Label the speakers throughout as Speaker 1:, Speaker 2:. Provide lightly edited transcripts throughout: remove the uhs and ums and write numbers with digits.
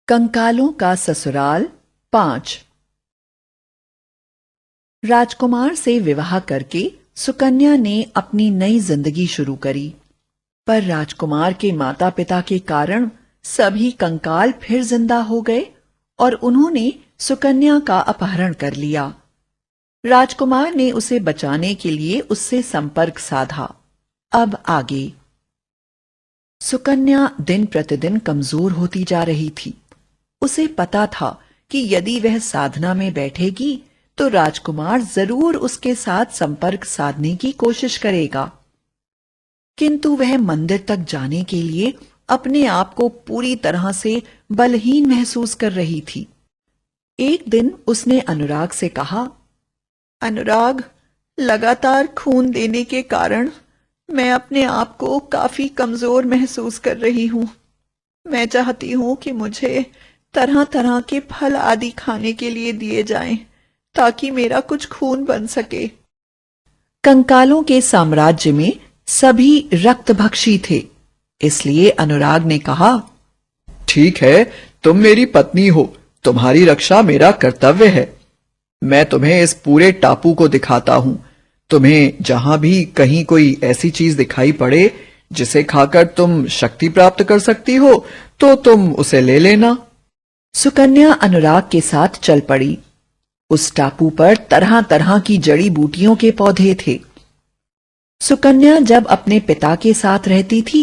Speaker 1: कंकालों का ससुराल 5। राजकुमार से विवाह करके सुकन्या ने अपनी नई जिंदगी शुरू करी, पर राजकुमार के माता पिता के कारण सभी कंकाल फिर जिंदा हो गए और उन्होंने सुकन्या का अपहरण कर लिया। राजकुमार ने उसे बचाने के लिए उससे संपर्क साधा। अब आगे। सुकन्या दिन प्रतिदिन कमजोर होती जा रही थी। उसे पता था कि यदि वह साधना में बैठेगी तो राजकुमार जरूर उसके साथ संपर्क साधने की कोशिश करेगा, किंतु वह मंदिर तक जाने के लिए अपने आप को पूरी तरह से बलहीन महसूस कर रही थी। एक दिन उसने अनुराग से कहा, अनुराग, लगातार खून देने के कारण मैं अपने आप को काफी कमजोर महसूस कर रही हूं। मैं चाहती हूं कि मुझे तरह तरह के फल आदि खाने के लिए दिए जाएं, ताकि मेरा कुछ खून बन सके। कंकालों के साम्राज्य में सभी रक्तभक्षी थे, इसलिए अनुराग ने कहा,
Speaker 2: ठीक है, तुम मेरी पत्नी हो, तुम्हारी रक्षा मेरा कर्तव्य है। मैं तुम्हें इस पूरे टापू को दिखाता हूं। तुम्हें जहां भी कहीं कोई ऐसी चीज दिखाई पड़े जिसे खाकर तुम शक्ति प्राप्त कर सकती हो, तो तुम उसे ले लेना।
Speaker 1: सुकन्या अनुराग के साथ चल पड़ी। उस टापू पर तरह तरह की जड़ी बूटियों के पौधे थे। सुकन्या जब अपने पिता के साथ रहती थी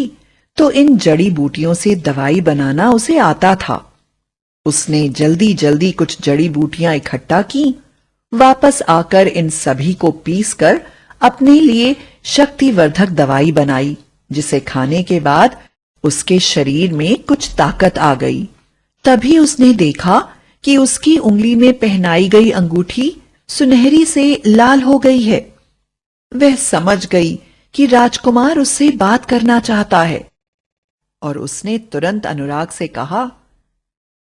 Speaker 1: तो इन जड़ी बूटियों से दवाई बनाना उसे आता था। उसने जल्दी जल्दी कुछ जड़ी बूटियां इकट्ठा की, वापस आकर इन सभी को पीसकर अपने लिए शक्तिवर्धक दवाई बनाई, जिसे खाने के बाद उसके शरीर में कुछ ताकत आ गई। तभी उसने देखा कि उसकी उंगली में पहनाई गई अंगूठी सुनहरी से लाल हो गई है। वह समझ गई कि राजकुमार उससे बात करना चाहता है और उसने तुरंत अनुराग से कहा,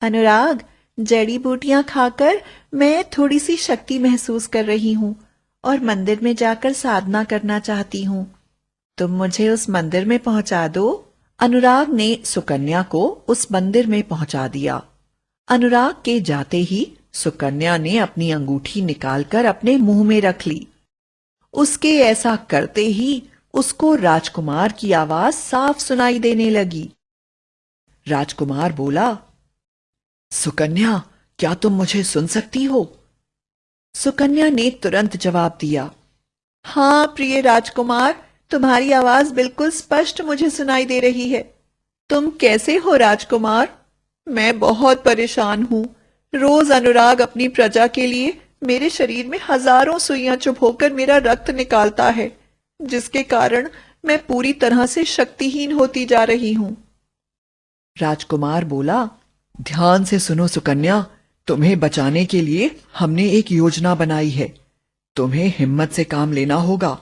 Speaker 1: अनुराग, जड़ी बूटियां खाकर मैं थोड़ी सी शक्ति महसूस कर रही हूं और मंदिर में जाकर साधना करना चाहती हूं। तुम मुझे उस मंदिर में पहुंचा दो। अनुराग ने सुकन्या को उस मंदिर में पहुंचा दिया। अनुराग के जाते ही सुकन्या ने अपनी अंगूठी निकालकर अपने मुंह में रख ली। उसके ऐसा करते ही उसको राजकुमार की आवाज साफ सुनाई देने लगी। राजकुमार बोला,
Speaker 2: सुकन्या, क्या तुम मुझे सुन सकती हो?
Speaker 1: सुकन्या ने तुरंत जवाब दिया, हाँ प्रिय राजकुमार, तुम्हारी आवाज बिल्कुल स्पष्ट मुझे सुनाई दे रही है। तुम कैसे हो राजकुमार? मैं बहुत परेशान हूँ। रोज अनुराग अपनी प्रजा के लिए मेरे शरीर में हजारों सुइयां चुभोकर मेरा रक्त निकालता है, जिसके कारण मैं पूरी तरह से शक्तिहीन होती जा रही हूँ।
Speaker 2: राजकुमार बोला, ध्यान से सुनो सुकन्या, तुम्हें बचाने के लिए हमने एक योजना बनाई है। तुम्हें हिम्मत से काम लेना होगा।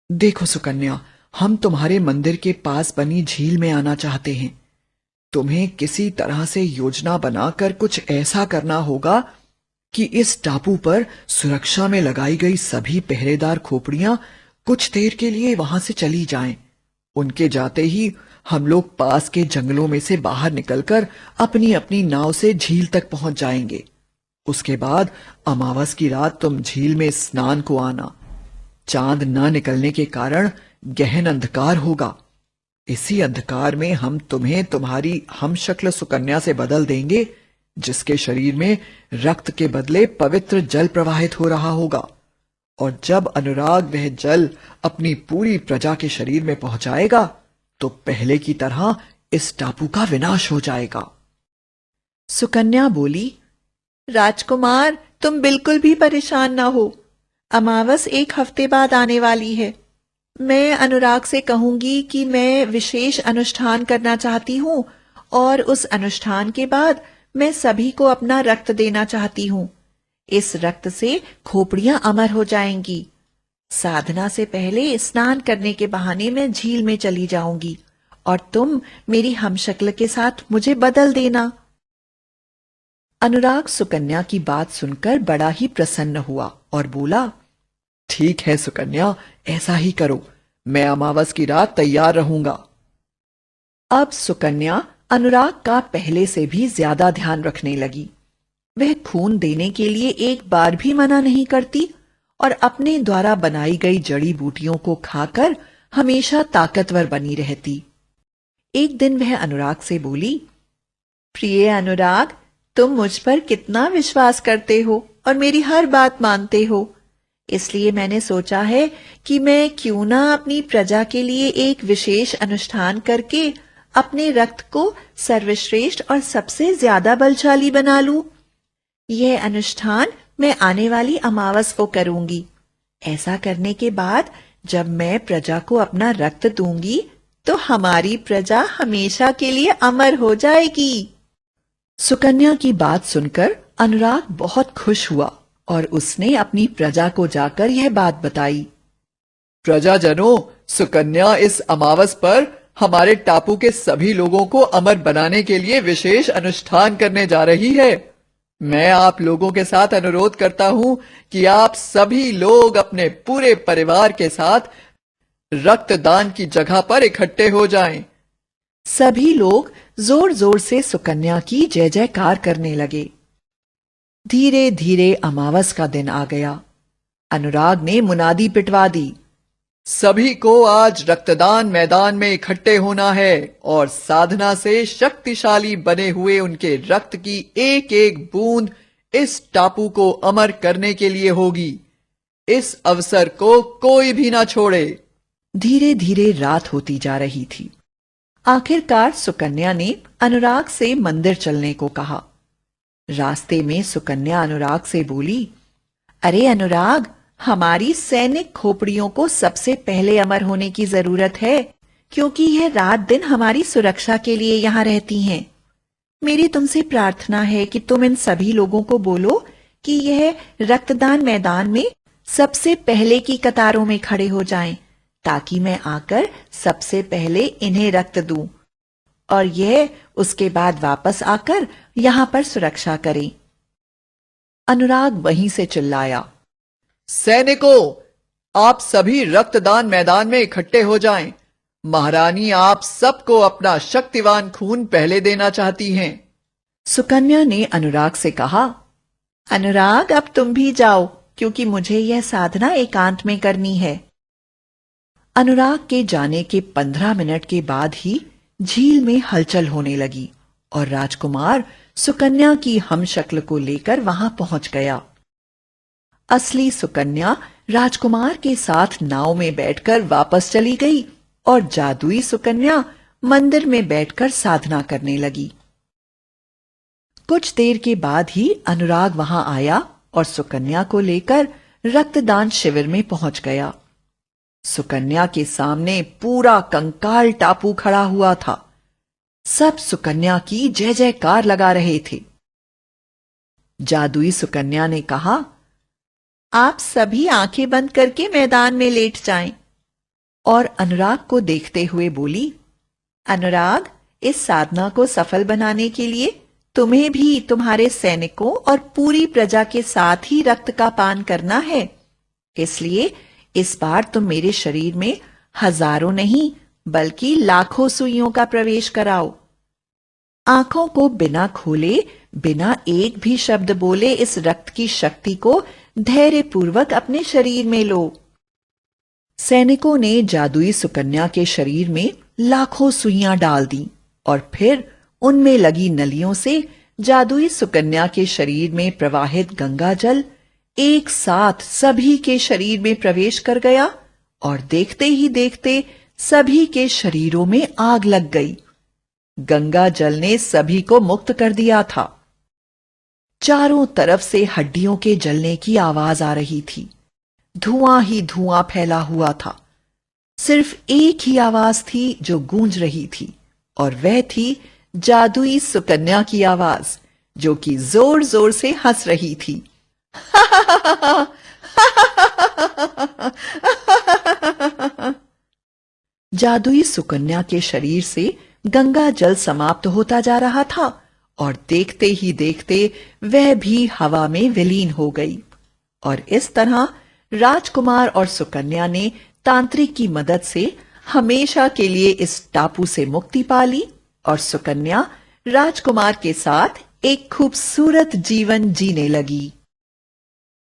Speaker 2: देखो सुकन्या, हम तुम्हारे मंदिर के पास बनी झील में आना चाहते हैं। तुम्हें किसी तरह से योजना बनाकर कुछ ऐसा करना होगा कि इस टापू पर सुरक्षा में लगाई गई सभी पहरेदार खोपड़ियां कुछ देर के लिए वहां से चली जाएं। उनके जाते ही हम लोग पास के जंगलों में से बाहर निकलकर अपनी अपनी नाव से झील तक पहुंच जाएंगे। उसके बाद अमावस की रात तुम झील में स्नान को आना। चांद न निकलने के कारण गहन अंधकार होगा। इसी अंधकार में हम तुम्हें तुम्हारी हमशक्ल सुकन्या से बदल देंगे, जिसके शरीर में रक्त के बदले पवित्र जल प्रवाहित हो रहा होगा। और जब अनुराग वह जल अपनी पूरी प्रजा के शरीर में पहुंचाएगा तो पहले की तरह इस टापू का विनाश हो जाएगा।
Speaker 1: सुकन्या बोली, राजकुमार, तुम बिल्कुल भी परेशान ना हो। अमावस एक हफ्ते बाद आने वाली है। मैं अनुराग से कहूंगी कि मैं विशेष अनुष्ठान करना चाहती हूँ और उस अनुष्ठान के बाद मैं सभी को अपना रक्त देना चाहती हूँ। इस रक्त से खोपड़ियां अमर हो जाएंगी। साधना से पहले स्नान करने के बहाने मैं झील में चली जाऊंगी और तुम मेरी हमशक्ल के साथ मुझे बदल देना। अनुराग सुकन्या की बात सुनकर बड़ा ही प्रसन्न हुआ और बोला,
Speaker 2: ठीक है सुकन्या, ऐसा ही करो। मैं अमावस की रात तैयार रहूंगा।
Speaker 1: अब सुकन्या अनुराग का पहले से भी ज्यादा ध्यान रखने लगी। वह खून देने के लिए एक बार भी मना नहीं करती और अपने द्वारा बनाई गई जड़ी बूटियों को खाकर हमेशा ताकतवर बनी रहती। एक दिन वह अनुराग से बोली, प्रिय अनुराग, तुम मुझ पर कितना विश्वास करते हो और मेरी हर बात मानते हो। इसलिए मैंने सोचा है कि मैं क्यों ना अपनी प्रजा के लिए एक विशेष अनुष्ठान करके अपने रक्त को सर्वश्रेष्ठ और सबसे ज्यादा बलशाली बना लूं। यह अनुष्ठान मैं आने वाली अमावस को करूंगी। ऐसा करने के बाद जब मैं प्रजा को अपना रक्त दूंगी तो हमारी प्रजा हमेशा के लिए अमर हो जाएगी। सुकन्या की बात सुनकर अनुराग बहुत खुश हुआ और उसने अपनी प्रजा को जाकर यह बात बताई।
Speaker 2: प्रजाजनों, सुकन्या इस अमावस पर हमारे टापू के सभी लोगों को अमर बनाने के लिए विशेष अनुष्ठान करने जा रही है। मैं आप लोगों के साथ अनुरोध करता हूं कि आप सभी लोग अपने पूरे परिवार के साथ रक्तदान की जगह पर इकट्ठे हो जाएं।
Speaker 1: सभी लोग जोर जोर से सुकन्या की जय जयकार करने लगे। धीरे धीरे अमावस का दिन आ गया। अनुराग ने मुनादी पिटवा दी,
Speaker 2: सभी को आज रक्तदान मैदान में इकट्ठे होना है और साधना से शक्तिशाली बने हुए उनके रक्त की एक एक बूंद इस टापू को अमर करने के लिए होगी। इस अवसर को कोई भी ना छोड़े।
Speaker 1: धीरे धीरे रात होती जा रही थी। आखिरकार सुकन्या ने अनुराग से मंदिर चलने को कहा। रास्ते में सुकन्या अनुराग से बोली, अरे अनुराग, हमारी सैनिक खोपड़ियों को सबसे पहले अमर होने की जरूरत है, क्योंकि यह रात दिन हमारी सुरक्षा के लिए यहाँ रहती हैं। मेरी तुमसे प्रार्थना है कि तुम इन सभी लोगों को बोलो कि यह रक्तदान मैदान में सबसे पहले की कतारों में खड़े हो जाएं, ताकि मैं आकर सबसे पहले इन्हें रक्त दूं और यह उसके बाद वापस आकर यहाँ पर सुरक्षा करें। अनुराग वहीं से चिल्लाया,
Speaker 2: सैनिकों, आप सभी रक्तदान मैदान में इकट्ठे हो जाएं। महारानी आप सबको अपना शक्तिवान खून पहले देना चाहती हैं।
Speaker 1: सुकन्या ने अनुराग से कहा, अनुराग, अब तुम भी जाओ, क्योंकि मुझे यह साधना एकांत में करनी है। अनुराग के जाने के 15 मिनट के बाद ही झील में हलचल होने लगी और राजकुमार सुकन्या की हमशक्ल को लेकर वहां पहुंच गया। असली सुकन्या राजकुमार के साथ नाव में बैठकर वापस चली गई और जादुई सुकन्या मंदिर में बैठकर साधना करने लगी। कुछ देर के बाद ही अनुराग वहां आया और सुकन्या को लेकर रक्तदान शिविर में पहुंच गया। सुकन्या के सामने पूरा कंकाल टापू खड़ा हुआ था। सब सुकन्या की जय जयकार लगा रहे थे। जादुई सुकन्या ने कहा, आप सभी आंखें बंद करके मैदान में लेट जाएं, और अनुराग को देखते हुए बोली, अनुराग, इस साधना को सफल बनाने के लिए तुम्हें भी तुम्हारे सैनिकों और पूरी प्रजा के साथ ही रक्त का पान करना है। इसलिए इस बार तुम मेरे शरीर में हजारों नहीं बल्कि लाखों सुइयों का प्रवेश कराओ। आंखों को बिना खोले, बिना एक भी शब्द बोले इस रक्त की शक्ति को धैर्यपूर्वक अपने शरीर में लो। सैनिकों ने जादुई सुकन्या के शरीर में लाखों सुइयां डाल दी और फिर उनमें लगी नलियों से जादुई सुकन्या के शरीर में प्रवाहित गंगा जल एक साथ सभी के शरीर में प्रवेश कर गया और देखते ही देखते सभी के शरीरों में आग लग गई। गंगा जल ने सभी को मुक्त कर दिया था। चारों तरफ से हड्डियों के जलने की आवाज आ रही थी। धुआं ही धुआं फैला हुआ था। सिर्फ एक ही आवाज थी जो गूंज रही थी, और वह थी जादुई सुकन्या की आवाज, जो कि जोर जोर से हंस रही थी। जादुई सुकन्या के शरीर से गंगा जल समाप्त होता जा रहा था और देखते ही देखते वह भी हवा में विलीन हो गई। और इस तरह राजकुमार और सुकन्या ने तांत्रिक की मदद से हमेशा के लिए इस टापू से मुक्ति पा ली और सुकन्या राजकुमार के साथ एक खूबसूरत जीवन जीने लगी।